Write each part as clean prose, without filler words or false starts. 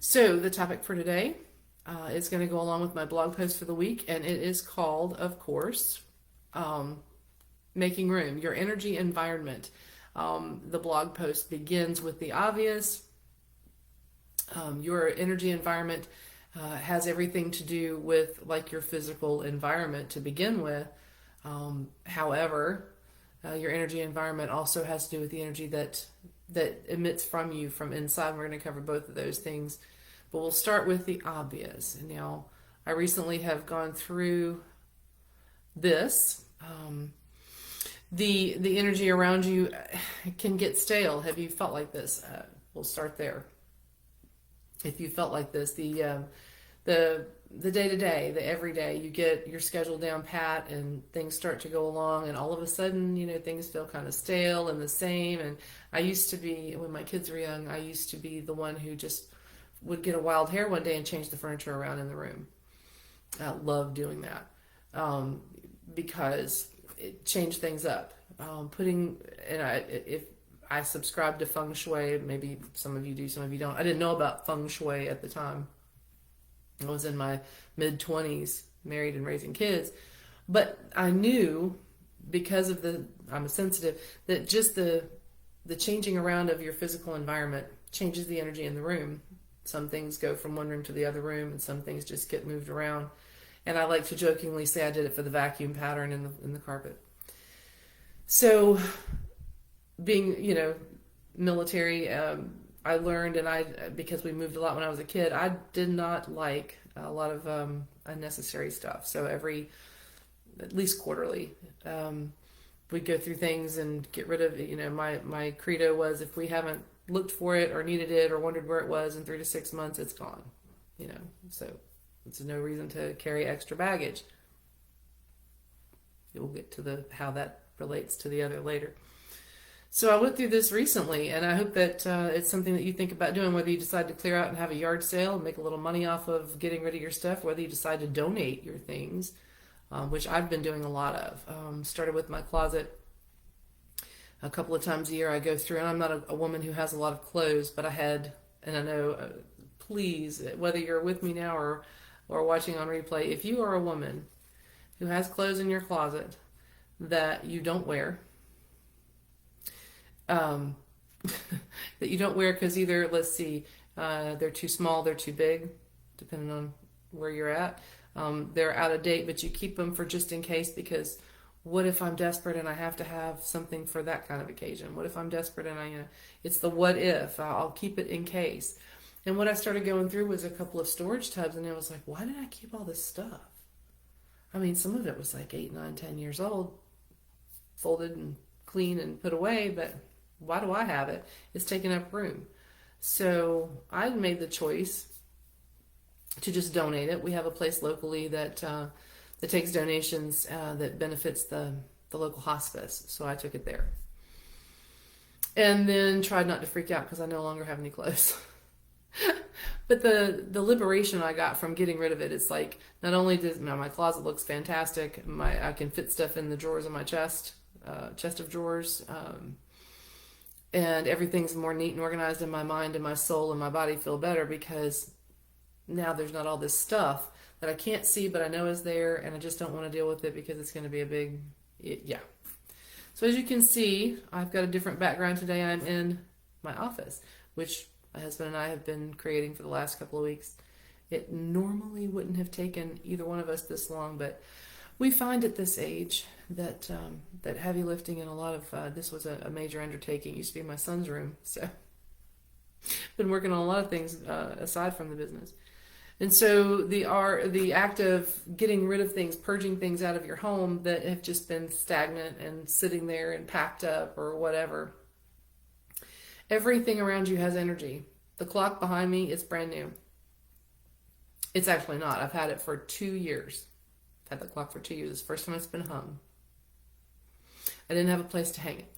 So the topic for today is going to go along with my blog post for the week, and it is called, of course, um, Making Room, Your Energy Environment. The blog post begins with the obvious. Your energy environment has everything to do with like your physical environment to begin with. However, your energy environment also has to do with the energy that emits from you from inside. We're going to cover both of those things, but we'll start with the obvious. And now, I recently have gone through this. The energy around you can get stale. Have you felt like this? We'll start there. If you felt like this, the day to day, the everyday, you get your schedule down pat, and things start to go along, and all of a sudden, things feel kind of stale and the same. And I used to be, when my kids were young, I used to be the one who just would get a wild hair one day and change the furniture around in the room. I love doing that because it changed things up. If I subscribe to feng shui, maybe some of you do, some of you don't. I didn't know about feng shui at the time. I was in my mid-20s, married and raising kids, but I knew, because of I'm a sensitive, that just the changing around of your physical environment changes the energy in the room. Some things go from one room to the other room, and some things just get moved around. And I like to jokingly say I did it for the vacuum pattern in the carpet. So, being military, I learned, because we moved a lot when I was a kid, I did not like a lot of unnecessary stuff. So at least quarterly, we'd go through things and get rid of it. My credo was, if we haven't looked for it or needed it or wondered where it was in 3 to 6 months, it's gone. So it's no reason to carry extra baggage. We'll get to how that relates to the other later. So I went through this recently, and I hope that it's something that you think about doing, whether you decide to clear out and have a yard sale and make a little money off of getting rid of your stuff, whether you decide to donate your things, which I've been doing a lot of. Started with my closet. A couple of times a year I go through, and I'm not a woman who has a lot of clothes, but I had, and I know, please, whether you're with me now or watching on replay, if you are a woman who has clothes in your closet that you don't wear, that you don't wear because either, let's see, they're too small, they're too big, depending on where you're at. They're out of date, but you keep them for just in case, because what if I'm desperate and I have to have something for that kind of occasion? What if I'm desperate and it's the what if, I'll keep it in case. And what I started going through was a couple of storage tubs, and I was like, why did I keep all this stuff? I mean, some of it was like 8, 9, 10 years old, folded and clean and put away, but why do I have it? It's taking up room. So I made the choice to just donate it. We have a place locally that takes donations that benefits the local hospice. So I took it there. And then tried not to freak out because I no longer have any clothes. But the liberation I got from getting rid of it, it's like, not only does my closet looks fantastic, I can fit stuff in the drawers of my chest of drawers, and everything's more neat and organized in my mind, and my soul and my body feel better, because now there's not all this stuff that I can't see but I know is there, and I just don't want to deal with it because it's going to be a big, yeah. So as you can see, I've got a different background today. I'm in my office, which my husband and I have been creating for the last couple of weeks. It normally wouldn't have taken either one of us this long, but we find at this age that heavy lifting and a lot of this was a major undertaking. It used to be my son's room, so been working on a lot of things aside from the business. And so the act of getting rid of things, purging things out of your home that have just been stagnant and sitting there and packed up or whatever. Everything around you has energy. The clock behind me is brand new. It's actually not. I've had it for 2 years. I've had the clock for 2 years. It's the first time it's been hung. I didn't have a place to hang it.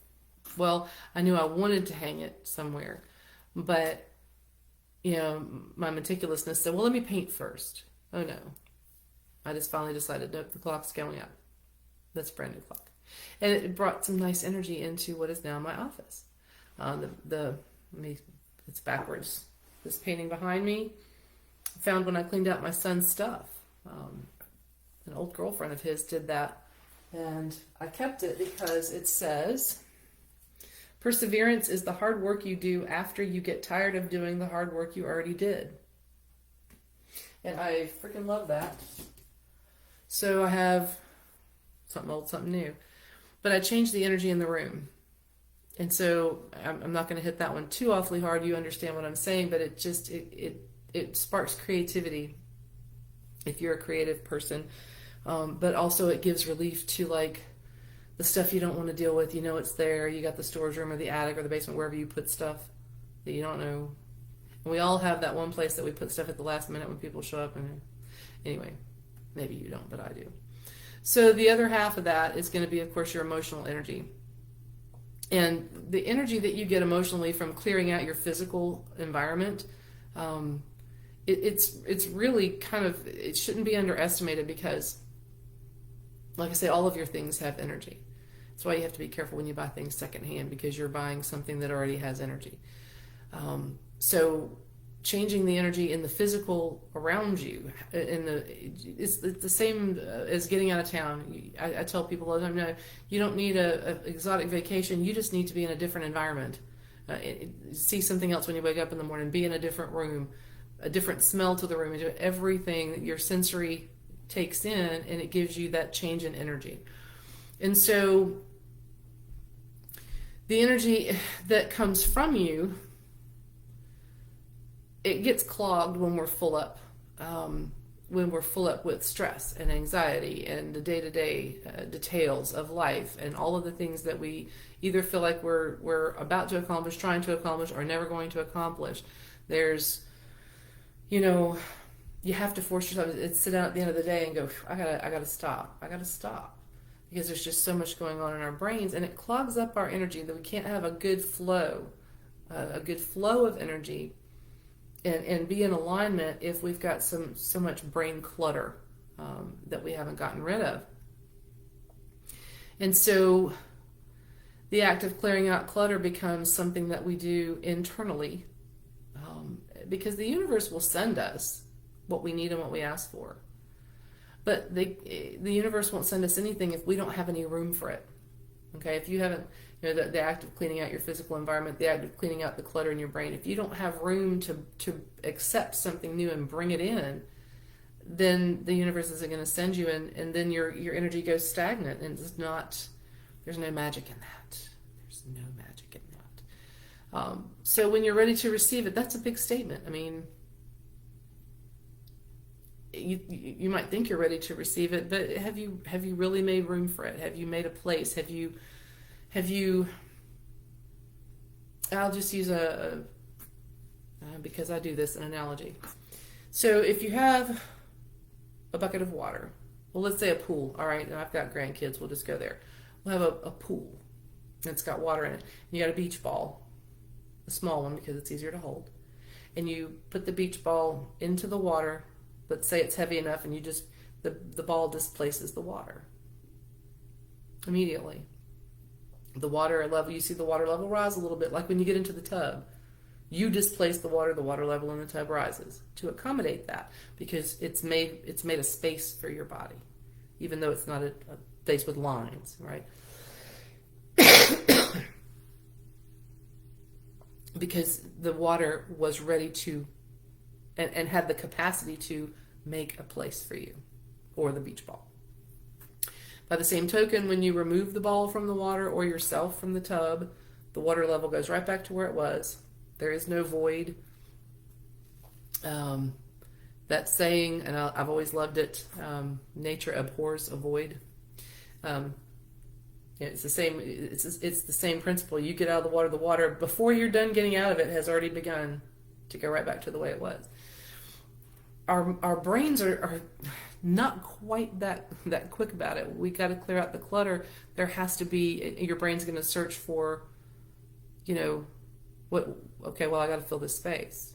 Well, I knew I wanted to hang it somewhere, but my meticulousness said, well, let me paint first. Oh no. I just finally decided, nope, the clock's going up. That's a brand new clock. And it brought some nice energy into what is now my office. It's backwards. this painting behind me, found when I cleaned out my son's stuff. An old girlfriend of his did that, and I kept it because it says, perseverance is the hard work you do after you get tired of doing the hard work you already did. And I freaking love that. So I have something old, something new. But I changed the energy in the room. And so I'm not going to hit that one too awfully hard. You understand what I'm saying, but it sparks creativity if you're a creative person. But also it gives relief to like the stuff you don't want to deal with. You know it's there. You got the storage room or the attic or the basement, wherever you put stuff that you don't know. And we all have that one place that we put stuff at the last minute when people show up. And anyway, maybe you don't, but I do. So the other half of that is going to be, of course, your emotional energy. And the energy that you get emotionally from clearing out your physical environment, it's really kind of, it shouldn't be underestimated because, like I say, all of your things have energy. That's why you have to be careful when you buy things secondhand, because you're buying something that already has energy. So changing the energy in the physical around you, it's the same as getting out of town. I tell people all the time, no, you don't need an exotic vacation. You just need to be in a different environment. See something else when you wake up in the morning. Be in a different room, a different smell to the room. Everything that your sensory takes in, and it gives you that change in energy. And so the energy that comes from you, it gets clogged when we're full up, with stress and anxiety and the day-to-day details of life and all of the things that we either feel like we're about to accomplish, trying to accomplish, or never going to accomplish. There's, you have to force yourself to sit down at the end of the day and go, I gotta stop, because there's just so much going on in our brains, and it clogs up our energy that we can't have a good flow of energy. And be in alignment if we've got so much brain clutter that we haven't gotten rid of. And so the act of clearing out clutter becomes something that we do internally, because the universe will send us what we need and what we ask for. But the universe won't send us anything if we don't have any room for it. Okay, if you haven't, the act of cleaning out your physical environment, the act of cleaning out the clutter in your brain, if you don't have room to accept something new and bring it in, then the universe isn't going to send you, and then your energy goes stagnant, and there's no magic in that. There's no magic in that. So when you're ready to receive it, that's a big statement. I mean, you might think you're ready to receive it, but have you really made room for it? Have you made a place? Have you I'll just use because I do this, an analogy. So if you have a bucket of water, well, let's say a pool, all right, and I've got grandkids, we'll just go there. We'll have a pool, and it's got water in it. You got a beach ball, a small one because it's easier to hold, and you put the beach ball into the water. Let's say it's heavy enough, and you just, the ball displaces the water immediately. The water level, you see the water level rise a little bit, like when you get into the tub. You displace the water level in the tub rises to accommodate that, because it's made a space for your body, even though it's not a space with lines, right? Because the water was ready to and had the capacity to make a place for you, or the beach ball. By the same token, when you remove the ball from the water or yourself from the tub, the water level goes right back to where it was. There is no void. That saying, and I've always loved it, nature abhors a void. It's the same. It's the same principle. You get out of the water before you're done getting out of it has already begun to go right back to the way it was. Our brains are not quite that quick about it. We got to clear out the clutter. There has to be, your brain's going to search for, what? Okay, well, I got to fill this space.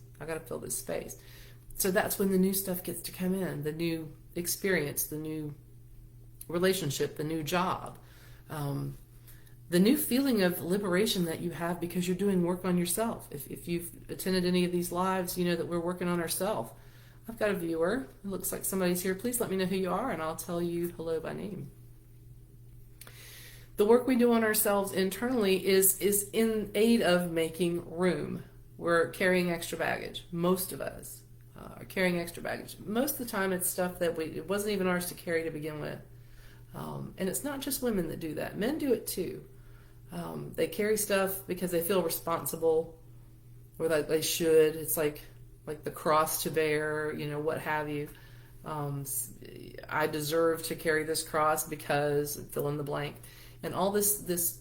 So that's when the new stuff gets to come in, the new experience, the new relationship, the new job, the new feeling of liberation that you have because you're doing work on yourself. If you've attended any of these lives, you know that we're working on ourselves. I've got a viewer. It looks like somebody's here. Please let me know who you are and I'll tell you hello by name. The work we do on ourselves internally is in aid of making room. We're carrying extra baggage. Most of us are carrying extra baggage. Most of the time it's stuff that it wasn't even ours to carry to begin with. And it's not just women that do that. Men do it too. They carry stuff because they feel responsible or that they should. It's like the cross to bear, you know, what have you. I deserve to carry this cross because fill in the blank. And all this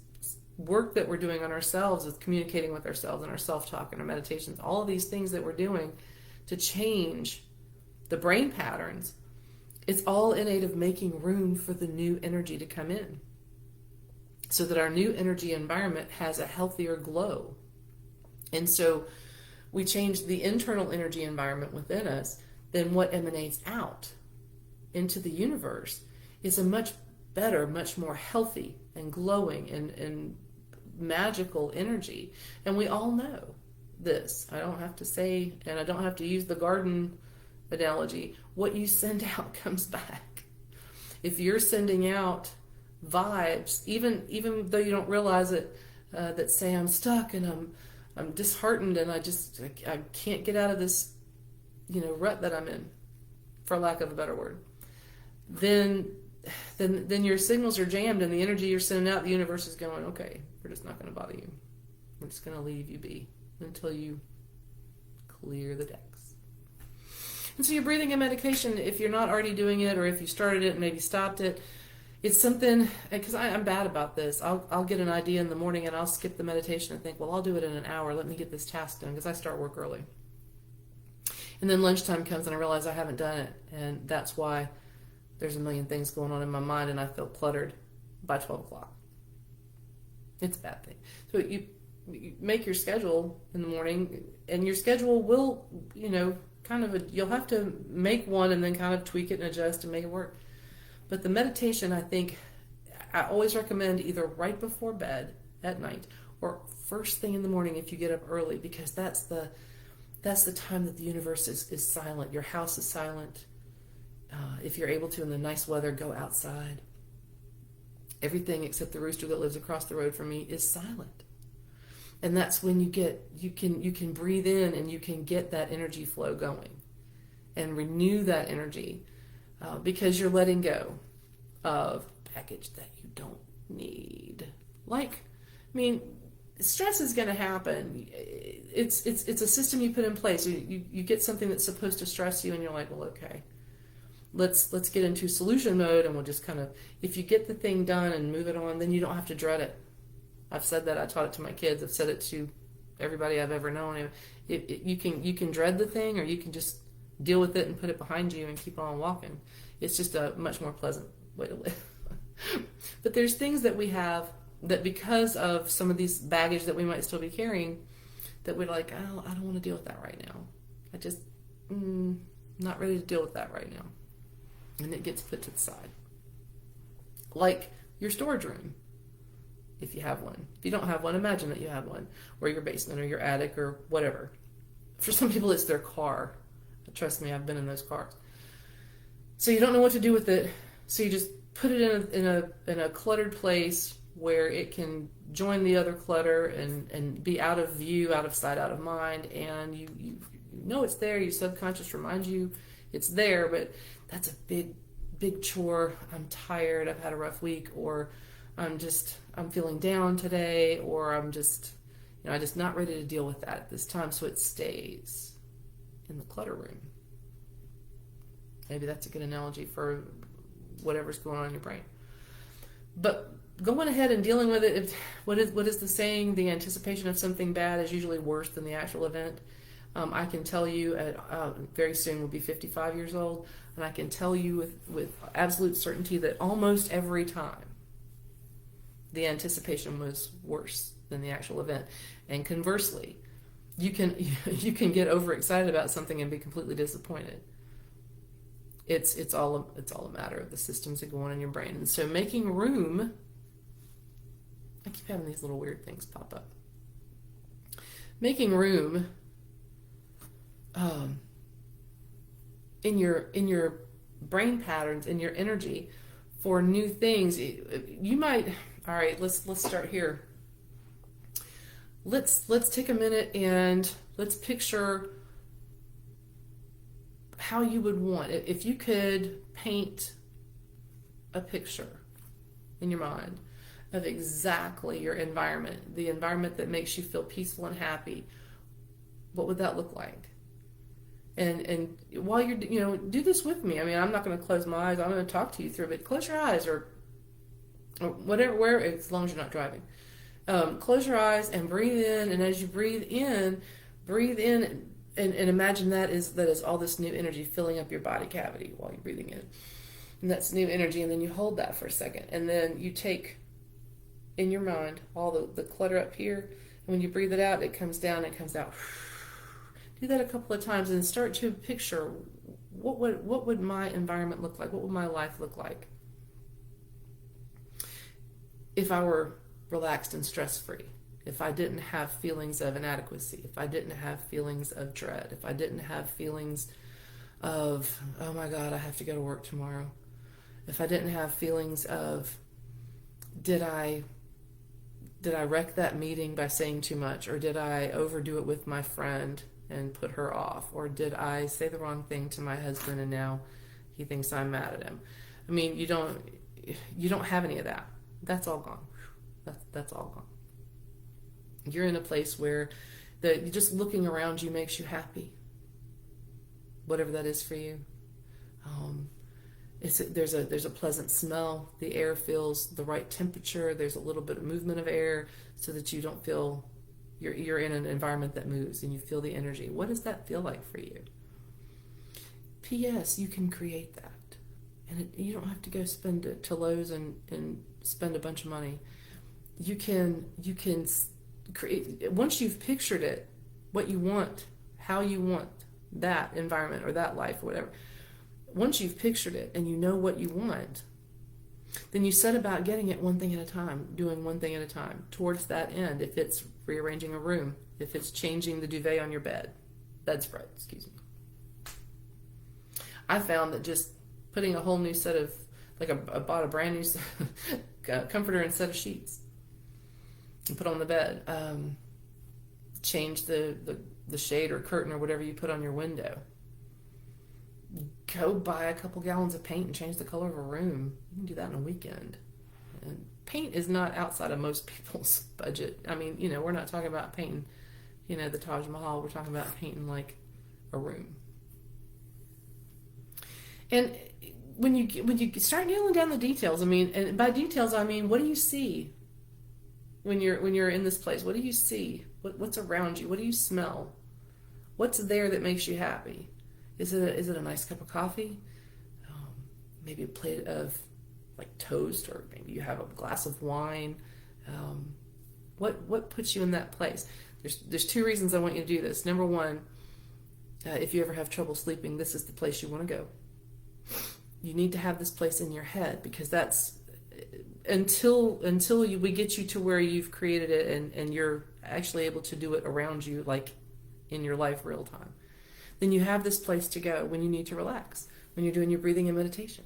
work that we're doing on ourselves with communicating with ourselves and our self-talk and our meditations, all of these things that we're doing to change the brain patterns, it's all in aid of making room for the new energy to come in so that our new energy environment has a healthier glow. And so we change the internal energy environment within us, then what emanates out into the universe is a much better, much more healthy and glowing and magical energy. And we all know this. I don't have to say, and I don't have to use the garden analogy. What you send out comes back. If you're sending out vibes, even though you don't realize it, that say I'm stuck and I'm disheartened and I can't get out of this, you know, rut that I'm in, for lack of a better word, then your signals are jammed and the energy you're sending out, the universe is going, okay, we're just not going to bother you. We're just going to leave you be until you clear the decks. And so your breathing and medication, if you're not already doing it or if you started it and maybe stopped it, it's something, because I'm bad about this. I'll get an idea in the morning and I'll skip the meditation and think, well, I'll do it in an hour. Let me get this task done because I start work early. And then lunchtime comes and I realize I haven't done it. And that's why there's a million things going on in my mind and I feel cluttered by 12 o'clock. It's a bad thing. So you make your schedule in the morning and your schedule will, you know, you'll have to make one and then kind of tweak it and adjust and make it work. But the meditation, I think, I always recommend either right before bed at night or first thing in the morning if you get up early, because that's the time that the universe is silent. Your house is silent. If you're able to in the nice weather, go outside. Everything except the rooster that lives across the road from me is silent. And that's when you can breathe in and you can get that energy flow going and renew that energy because you're letting go of baggage that you don't need. Stress is going to happen. It's a system you put in place. You get something that's supposed to stress you and you're like, well, okay, let's get into solution mode and we'll just kind of, if you get the thing done and move it on, then you don't have to dread it. I've said that. I taught it to my kids. I've said it to everybody I've ever known. You can dread the thing or you can just deal with it and put it behind you and keep on walking. It's just a much more pleasant way to live. But there's things that we have that because of some of these baggage that we might still be carrying that we're like, oh, I don't want to deal with that right now. I just not ready to deal with that right now. And it gets put to the side. Like your storage room, if you have one. If you don't have one, imagine that you have one. Or your basement or your attic or whatever. For some people, it's their car. Trust me, I've been in those cars. So you don't know what to do with it. So you just put it in a cluttered place where it can join the other clutter and be out of view, out of sight, out of mind. And you know it's there. Your subconscious reminds you it's there, but that's a big chore. I'm tired. I've had a rough week, or I'm feeling down today, or I'm just not ready to deal with that at this time. So it stays in the clutter room. Maybe that's a good analogy for whatever's going on in your brain. But going ahead and dealing with it, what is the saying? The anticipation of something bad is usually worse than the actual event. I can tell you very soon we'll be 55 years old, and I can tell you with absolute certainty that almost every time the anticipation was worse than the actual event. And conversely, you can get overexcited about something and be completely disappointed. It's all a matter of the systems that go on in your brain. And so making room I keep having these little weird things pop up. Making room in your brain patterns, in your energy for new things. You might, all right, let's start here. Let's take a minute and let's picture how you would want it if you could paint a picture in your mind of exactly your environment, the environment that makes you feel peaceful and happy. What would that look like? And while you're, do this with me. I mean, I'm not going to close my eyes. I'm going to talk to you through it. Close your eyes or whatever, where, as long as you're not driving. Close your eyes and breathe in. And as you breathe in and imagine that is all this new energy filling up your body cavity while you're breathing in. And that's new energy. And then you hold that for a second. And then you take in your mind all the clutter up here. And when you breathe it out, it comes down, it comes out. Do that a couple of times and start to picture what would my environment look like? What would my life look like if I were relaxed and stress-free? If I didn't have feelings of inadequacy, if I didn't have feelings of dread, if I didn't have feelings of, oh my God, I have to go to work tomorrow. If I didn't have feelings of, did I wreck that meeting by saying too much? Or did I overdo it with my friend and put her off? Or did I say the wrong thing to my husband and now he thinks I'm mad at him? I mean, you don't have any of that. That's all gone. That's all gone. You're in a place where just looking around you makes you happy. Whatever that is for you. There's a pleasant smell. The air feels the right temperature. There's a little bit of movement of air so that you don't feel you're in an environment that moves and you feel the energy. What does that feel like for you? P.S. You can create that. And you don't have to go spend it to Lowe's and spend a bunch of money. You can create, once you've pictured it, what you want, how you want that environment or that life or whatever. Once you've pictured it and you know what you want, then you set about getting it one thing at a time, doing one thing at a time towards that end. If it's rearranging a room, if it's changing the duvet on your bedspread, I found that just putting a whole new set of, I bought a brand new comforter and set of sheets and put on the bed. Change the shade or curtain or whatever you put on your window. Go buy a couple gallons of paint and change the color of a room. You can do that in a weekend. And paint is not outside of most people's budget. I mean, we're not talking about painting, the Taj Mahal. We're talking about painting like a room. And when you start nailing down the details, and by details I mean, what do you see when you're in this place? What do you see? What's around you? What do you smell? What's there that makes you happy? Is it a nice cup of coffee? Maybe a plate of toast, or maybe you have a glass of wine. What puts you in that place? There's two reasons I want you to do this. Number one, if you ever have trouble sleeping, this is the place you want to go. You need to have this place in your head, because that's until we get you to where you've created it and you're actually able to do it around you, like in your life real time. Then you have this place to go when you need to relax, when you're doing your breathing and meditation,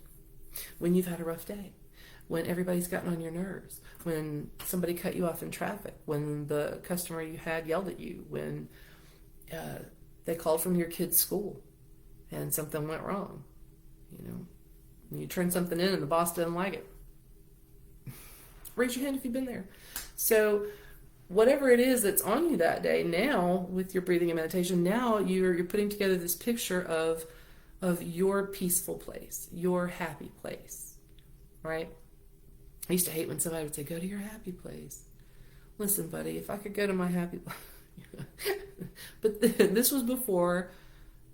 when you've had a rough day, when everybody's gotten on your nerves, when somebody cut you off in traffic, when the customer you had yelled at you, when they called from your kid's school and something went wrong, when you turned something in and the boss didn't like it. Raise your hand if you've been there. So whatever it is that's on you that day, now with your breathing and meditation, now you're putting together this picture of your peaceful place, your happy place, right? I used to hate when somebody would say, go to your happy place. Listen, buddy, if I could go to my happy place. But this was before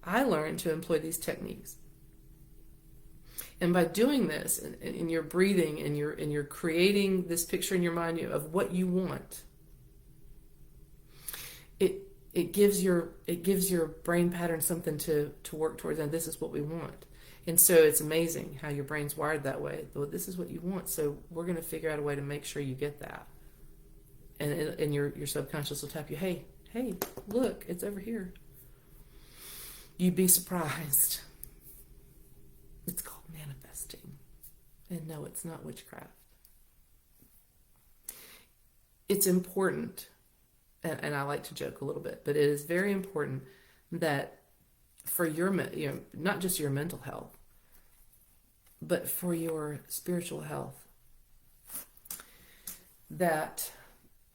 I learned to employ these techniques. And by doing this, and you're breathing, and you're creating this picture in your mind of what you want, it gives your brain pattern something to work towards, and this is what we want. And so it's amazing how your brain's wired that way. Well, this is what you want, so we're going to figure out a way to make sure you get that. and your subconscious will tap you, hey, look, it's over here. You'd be surprised. It's called manifesting. And no, it's not witchcraft. It's important, and I like to joke a little bit, but it is very important that for your, not just your mental health, but for your spiritual health, that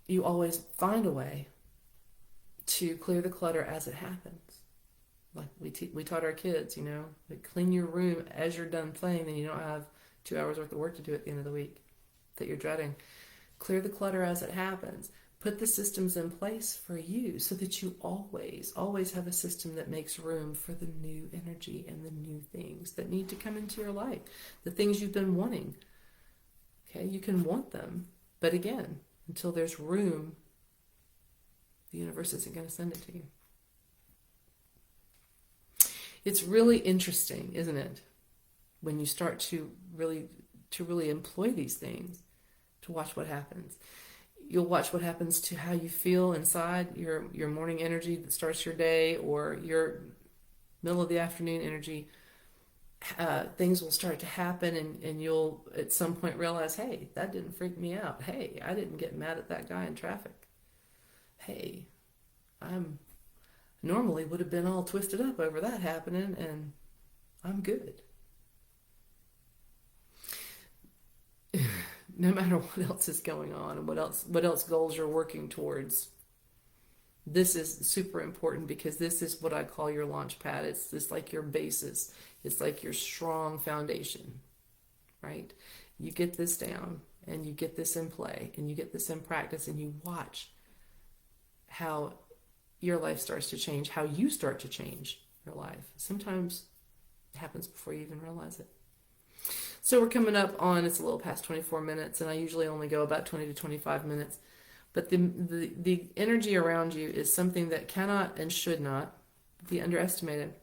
you always find a way to clear the clutter as it happens. Like we taught our kids, like clean your room as you're done playing, then you don't have 2 hours worth of work to do at the end of the week that you're dreading. Clear the clutter as it happens. Put the systems in place for you so that you always have a system that makes room for the new energy and the new things that need to come into your life. The things you've been wanting. Okay, you can want them, but again, until there's room, the universe isn't going to send it to you. It's really interesting, isn't it, when you start to really employ these things, to watch what happens. You'll watch what happens to how you feel inside, your morning energy that starts your day, or your middle of the afternoon energy. Things will start to happen, and you'll at some point realize, hey, that didn't freak me out. Hey, I didn't get mad at that guy in traffic. Hey, I'm normally would have been all twisted up over that happening, and I'm good. No matter what else is going on and what else goals you're working towards, this is super important, because this is what I call your launch pad. It's just like your basis. It's like your strong foundation, right? You get this down, and you get this in play, and you get this in practice, and you watch how your life starts to change, how you start to change your life. Sometimes it happens before you even realize it. So we're coming up on, it's a little past 24 minutes, and I usually only go about 20 to 25 minutes. But the energy around you is something that cannot and should not be underestimated.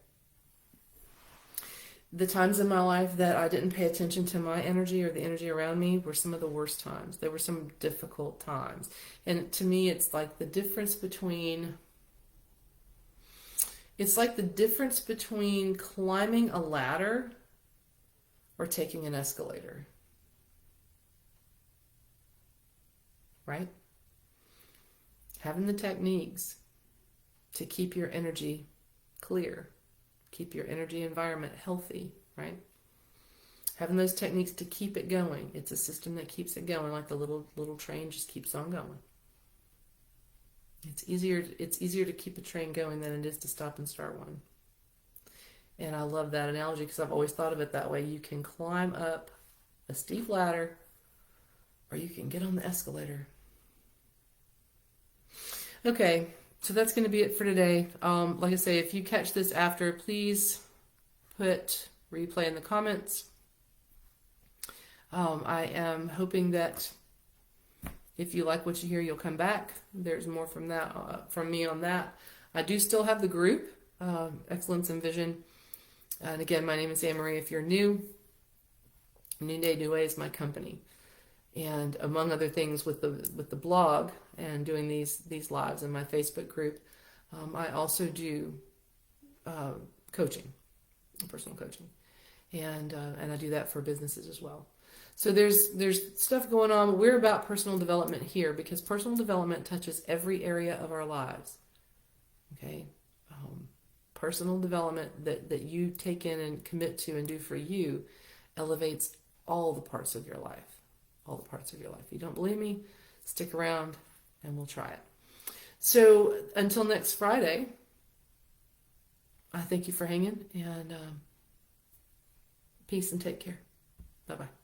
The times in my life that I didn't pay attention to my energy or the energy around me were some of the worst times. There were some difficult times. And to me, it's like the difference between climbing a ladder or taking an escalator. Right? Having the techniques to keep your energy clear, keep your energy environment healthy, right? Having those techniques to keep it going. It's a system that keeps it going, like the little train just keeps on going. It's easier to keep a train going than it is to stop and start one. And I love that analogy, because I've always thought of it that way. You can climb up a steep ladder, or you can get on the escalator. Okay, so that's going to be it for today. Like I say, if you catch this after, please put replay in the comments. I am hoping that if you like what you hear, you'll come back. There's more from me on that. I do still have the group, Excellence in Vision. And again, my name is Anne-Marie. If you're new, New Day, New Way is my company. And among other things, with the blog and doing these lives in my Facebook group, I also do coaching, personal coaching, and I do that for businesses as well. So there's stuff going on. We're about personal development here, because personal development touches every area of our lives. Okay, personal development that you take in and commit to and do for you elevates all the parts of your life. All the parts of your life. If you don't believe me, stick around and we'll try it. So until next Friday, I thank you for hanging, and peace and take care. Bye-bye.